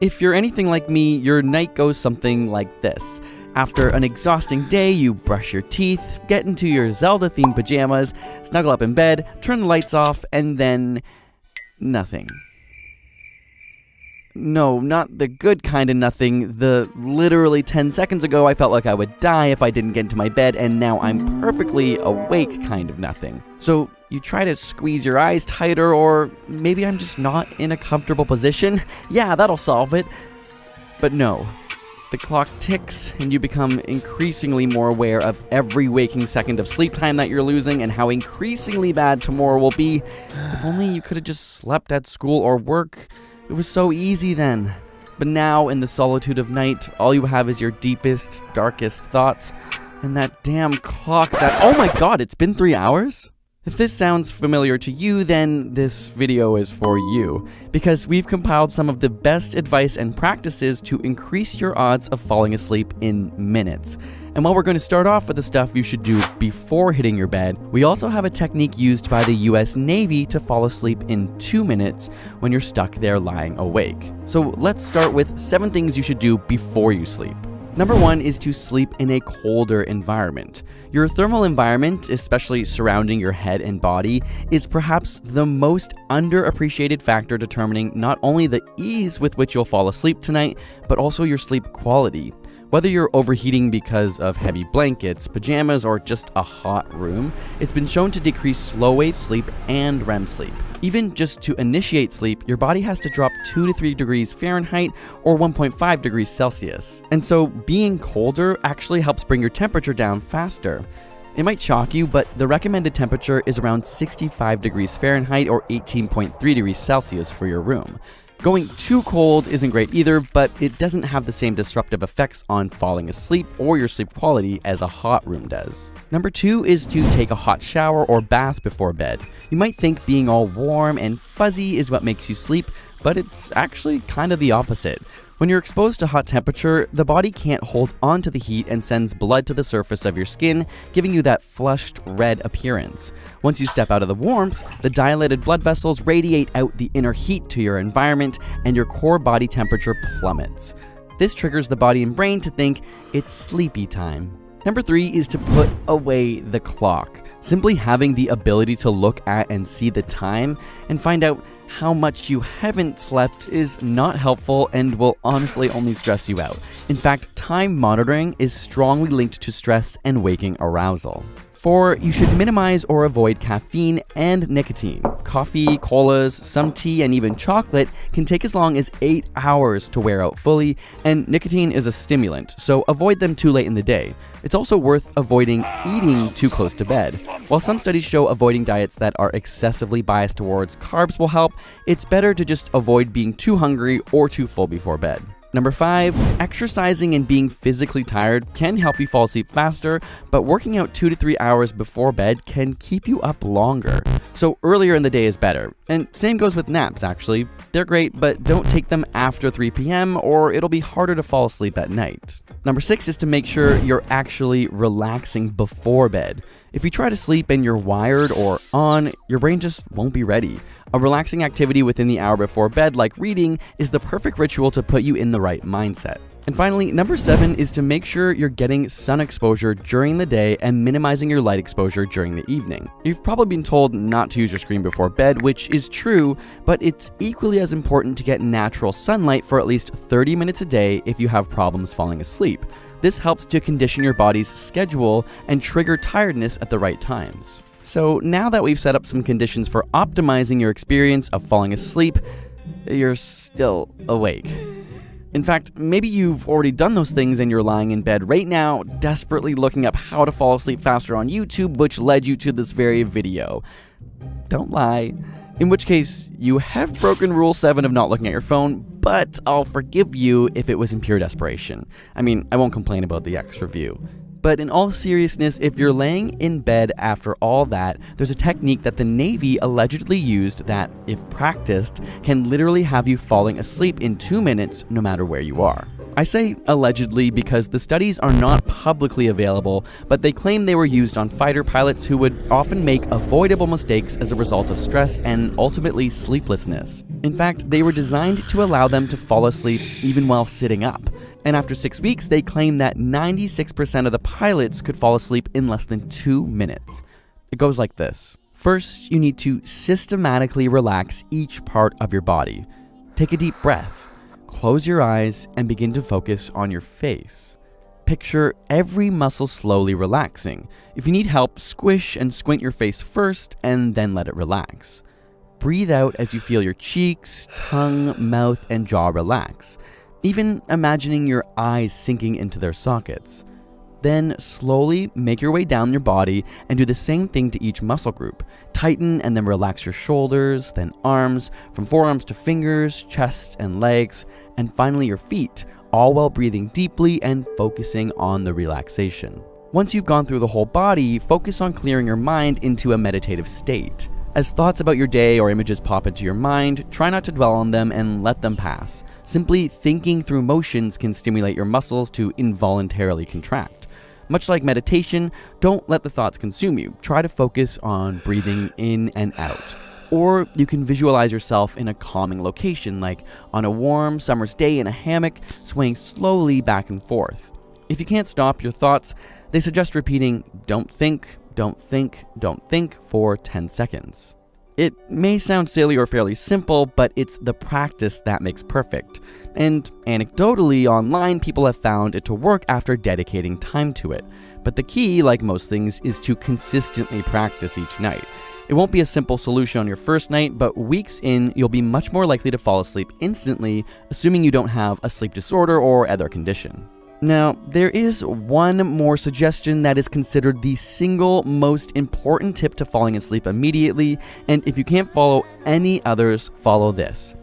If you're anything like me, your night goes something like this. After an exhausting day, you brush your teeth, get into your Zelda-themed pajamas, snuggle up in bed, turn the lights off, and then nothing. No, not the good kind of nothing. The literally 10 seconds ago I felt like I would die if I didn't get into my bed, and now I'm perfectly awake kind of nothing. So you try to squeeze your eyes tighter, or maybe I'm just not in a comfortable position. Yeah, that'll solve it. But no. The clock ticks, and you become increasingly more aware of every waking second of sleep time that you're losing and how increasingly bad tomorrow will be. If only you could have just slept at school or work. It was so easy then. But now, in the solitude of night, all you have is your deepest, darkest thoughts, and that damn clock that— oh my god, it's been 3 hours? If this sounds familiar to you, then this video is for you, because we've compiled some of the best advice and practices to increase your odds of falling asleep in minutes. And while we're going to start off with the stuff you should do before hitting your bed, we also have a technique used by the US Navy to fall asleep in 2 minutes when you're stuck there lying awake. So let's start with 7 things you should do before you sleep. Number 1 is to sleep in a colder environment. Your thermal environment, especially surrounding your head and body, is perhaps the most underappreciated factor determining not only the ease with which you'll fall asleep tonight, but also your sleep quality. Whether you're overheating because of heavy blankets, pajamas, or just a hot room, it's been shown to decrease slow-wave sleep and REM sleep. Even just to initiate sleep, your body has to drop 2 to 3 degrees Fahrenheit or 1.5 degrees Celsius. And so being colder actually helps bring your temperature down faster. It might shock you, but the recommended temperature is around 65 degrees Fahrenheit or 18.3 degrees Celsius for your room. Going too cold isn't great either, but it doesn't have the same disruptive effects on falling asleep or your sleep quality as a hot room does. Number 2 is to take a hot shower or bath before bed. You might think being all warm and fuzzy is what makes you sleep, but it's actually kind of the opposite. When you're exposed to hot temperature, the body can't hold on to the heat and sends blood to the surface of your skin, giving you that flushed red appearance. Once you step out of the warmth, the dilated blood vessels radiate out the inner heat to your environment, and your core body temperature plummets. This triggers the body and brain to think it's sleepy time. Number 3 is to put away the clock. Simply having the ability to look at and see the time and find out how much you haven't slept is not helpful and will honestly only stress you out. In fact, time monitoring is strongly linked to stress and waking arousal. 4, you should minimize or avoid caffeine and nicotine. Coffee, colas, some tea, and even chocolate can take as long as 8 hours to wear out fully, and nicotine is a stimulant, so avoid them too late in the day. It's also worth avoiding eating too close to bed. While some studies show avoiding diets that are excessively biased towards carbs will help, it's better to just avoid being too hungry or too full before bed. Number 5, exercising and being physically tired can help you fall asleep faster, but working out 2 to 3 hours before bed can keep you up longer. So earlier in the day is better. And same goes with naps, actually. They're great, but don't take them after 3 p.m. or it'll be harder to fall asleep at night. Number 6 is to make sure you're actually relaxing before bed. If you try to sleep and you're wired or on, your brain just won't be ready. A relaxing activity within the hour before bed, like reading, is the perfect ritual to put you in the right mindset. And finally, number 7 is to make sure you're getting sun exposure during the day and minimizing your light exposure during the evening. You've probably been told not to use your screen before bed, which is true, but it's equally as important to get natural sunlight for at least 30 minutes a day if you have problems falling asleep. This helps to condition your body's schedule and trigger tiredness at the right times. So now that we've set up some conditions for optimizing your experience of falling asleep, you're still awake. In fact, maybe you've already done those things and you're lying in bed right now, desperately looking up how to fall asleep faster on YouTube, which led you to this very video. Don't lie. In which case, you have broken Rule 7 of not looking at your phone, but I'll forgive you if it was in pure desperation. I mean, I won't complain about the extra view. But in all seriousness, if you're laying in bed after all that, there's a technique that the Navy allegedly used that, if practiced, can literally have you falling asleep in 2 minutes no matter where you are. I say allegedly because the studies are not publicly available, but they claim they were used on fighter pilots who would often make avoidable mistakes as a result of stress and ultimately sleeplessness. In fact, they were designed to allow them to fall asleep even while sitting up. And after 6 weeks, they claim that 96% of the pilots could fall asleep in less than 2 minutes. It goes like this. First, you need to systematically relax each part of your body. Take a deep breath. Close your eyes and begin to focus on your face. Picture every muscle slowly relaxing. If you need help, squish and squint your face first and then let it relax. Breathe out as you feel your cheeks, tongue, mouth, and jaw relax, even imagining your eyes sinking into their sockets. Then slowly make your way down your body and do the same thing to each muscle group. Tighten and then relax your shoulders, then arms, from forearms to fingers, chest and legs, and finally your feet, all while breathing deeply and focusing on the relaxation. Once you've gone through the whole body, focus on clearing your mind into a meditative state. As thoughts about your day or images pop into your mind, try not to dwell on them and let them pass. Simply thinking through motions can stimulate your muscles to involuntarily contract. Much like meditation, don't let the thoughts consume you. Try to focus on breathing in and out. Or you can visualize yourself in a calming location, like on a warm summer's day in a hammock, swaying slowly back and forth. If you can't stop your thoughts, they suggest repeating, "Don't think, don't think, don't think" for 10 seconds. It may sound silly or fairly simple, but it's the practice that makes perfect. And anecdotally, online, people have found it to work after dedicating time to it. But the key, like most things, is to consistently practice each night. It won't be a simple solution on your first night, but weeks in, you'll be much more likely to fall asleep instantly, assuming you don't have a sleep disorder or other condition. Now, there is one more suggestion that is considered the single most important tip to falling asleep immediately, and if you can't follow any others, follow this.